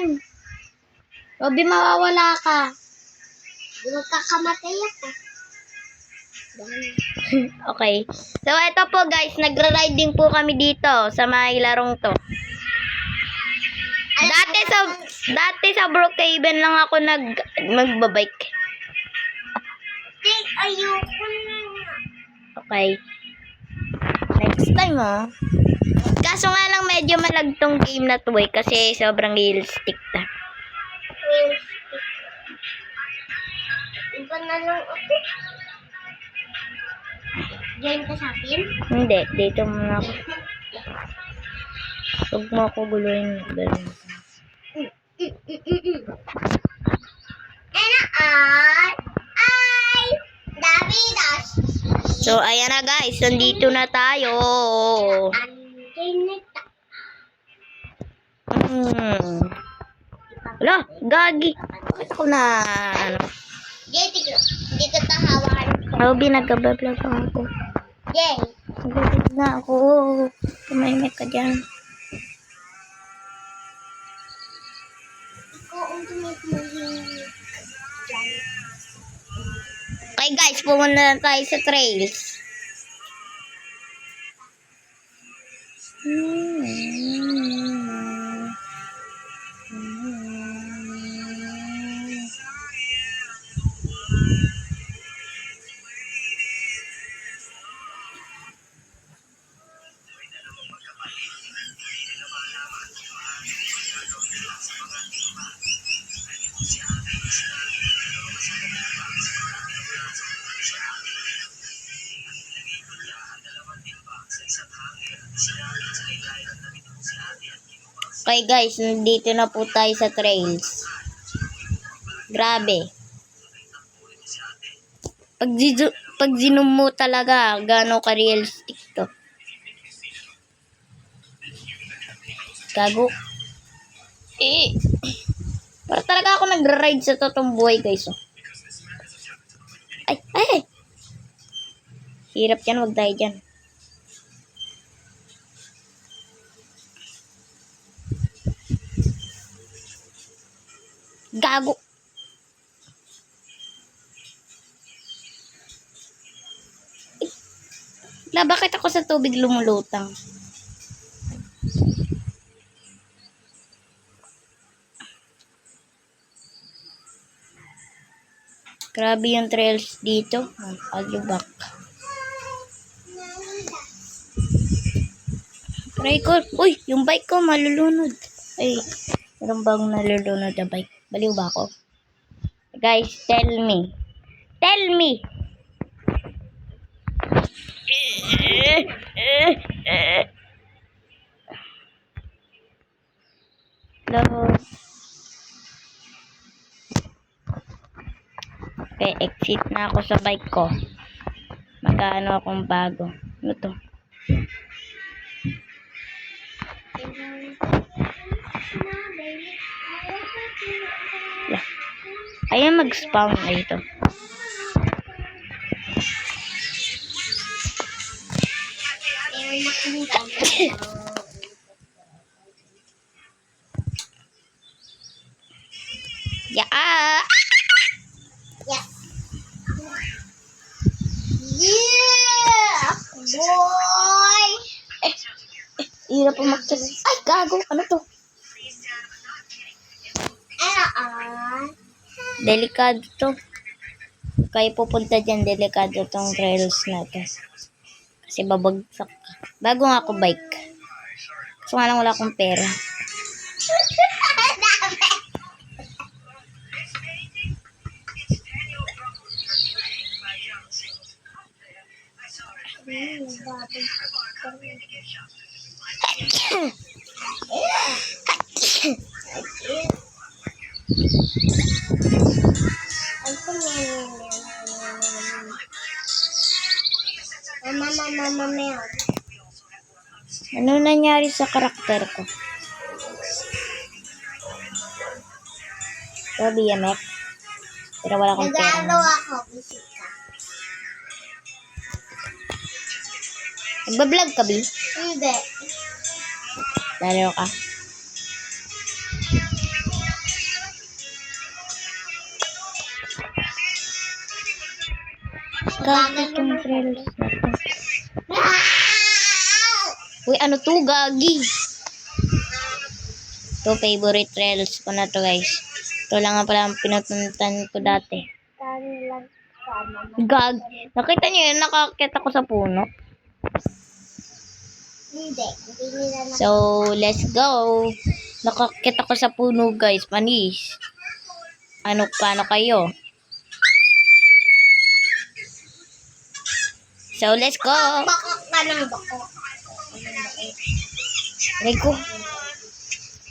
dyan. Robby, mawawala ka. Magkakamatay ako. Okay. So, ito po guys, nagra-riding po kami dito sa may larong to. Dati sa Brookhaven lang ako magbabike. Ayoko na. Okay. Next time, Kaso nga lang medyo malagtong game na to kasi sobrang realistic na. Iba na lang ako. Join ka sa akin? Hindi, dito muna ako. Huwag mo ako guluhin. So, ayan na guys. Nandito na tayo. Wala, gagi. Bakit ako na, Dito tahawan. Robby, nagka-vlog ako. Yay! Nag-vlog na ako. Tumahimik ka dyan. Okay guys, pumunta na tayo sa trails. Okay guys, nandito na po tayo sa trails. Grabe. Pag zoom mo talaga, gaano ka-realistic to. Gago. Para talaga ako nagra-ride sa totoong buhay guys. Ay. Hirap yan, wag tayo dyan. Gago. Bakit ako sa tubig lumulutang? Grabe yung trails dito. Alubak. Try ko. Uy, yung bike ko malulunod. Ay, meron bang nalulunod na bike? Baliw ba ako? Guys, tell me. Hello. Okay, exit na ako sa bike ko. Magkano akong bago. Ano to? Ayan, mag-spawn na ito. Yeah! Boy! Hirap umakyat. Ay, gago. Ano to? Delikado to. Kaya pupunta dyan, delikado tong trails na to. Kasi babagsak ka. Bago nga ako bike. So nga lang wala akong pera. Ano nangyari sa karakter ko? Robby, yamek. Pero wala akong pera. Nagbablog ka, Bi? Hindi. Lalo ka. Gagi itong trails na to. Uy, ano to? Gagi. Ito, favorite trails ko na to, guys. Ito lang nga pala ang pinupuntan ko dati. Gag. Nakita niyo yun? Nakakita ko sa puno. Hindi nila na. So, let's go. Nakakita ko sa puno, guys. Panis. Paano kayo? So, let's go. Bako ka ng bako. Aray ko.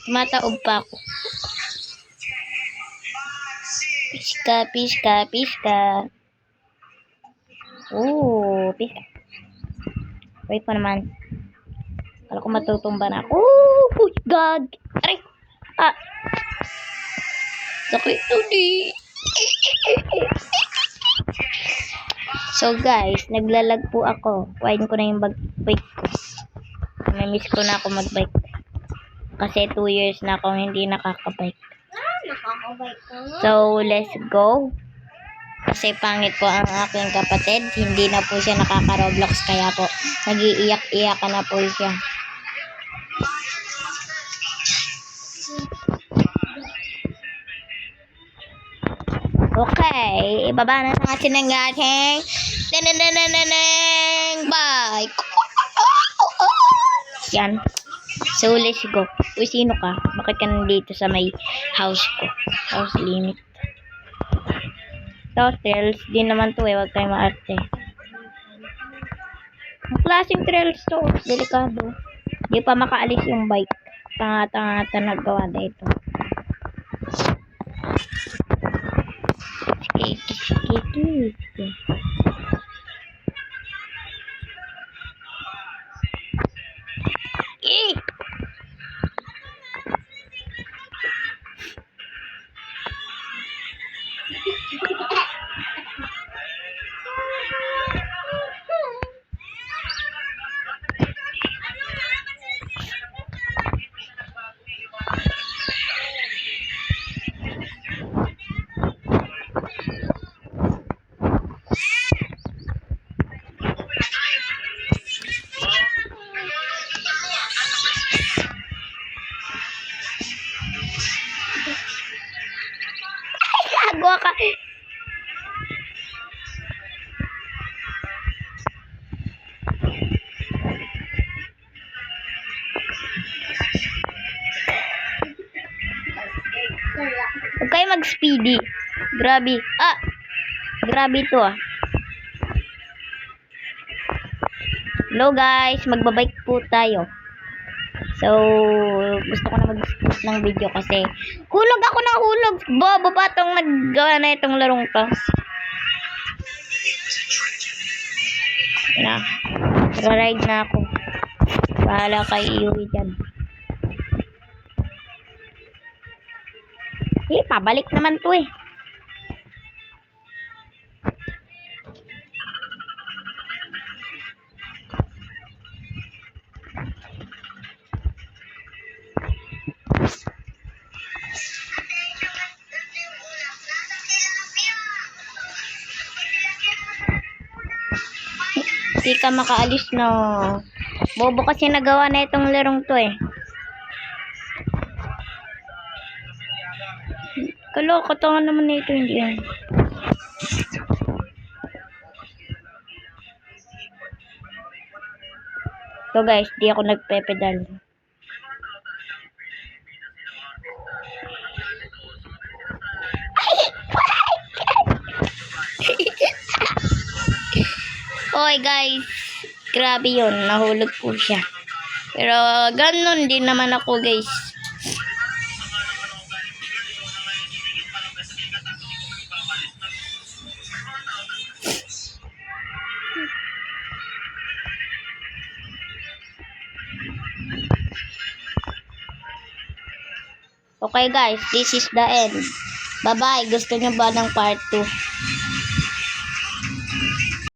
Tumataob pa ako. Piska, piska, piska. Ooh, piska. Wait pa naman. Kala ko matutumba na ako. Uy, God. Aray. Ah. Sakit to di. So guys, naglalag po ako. Kuhain ko na yung bike ko. Namiss ko na ako mag-bike. Kasi 2 years na akong hindi nakaka-bike. Nakakabike ka nga. So, let's go. Kasi pangit po ang aking kapatid. Hindi na po siya nakaka-Roblox. Kaya po, nag-iiyak-iyak na po siya. Okay, ibaba na natin ang ating bike. Yan. So, let's go. Uy, sino ka? Bakit ka nandito sa may house ko? House limit. Ito, trails din naman to eh. Huwag kayo maarte. Ang klaseng trails to. Delikado. Di pa makaalis yung bike. Tanga-tanga naggawa dito. Skiki. Eh! Gago ka. Huwag kayo mag-speedy. Grabe. Ah! Grabe to ah. Hello guys, magbabike po tayo. So, gusto ko na mag-post ng video kasi hulog ako ng hulog. Bobo pa tong naggawa na itong larong to. Na, ride na ako. Bahala kay Iwi dyan. Eh, pabalik naman to eh. Hindi ka makaalis no. Bobo kasi nagawa na itong larong to eh. Kaloko to nga naman na ito, hindi yan. So guys, di ako nagpe-pedal. Okay guys, grabe yun, nahulog po siya. Pero ganun din naman ako guys. Okay guys, this is the end. Bye bye. Gusto nyo ba ng part 2?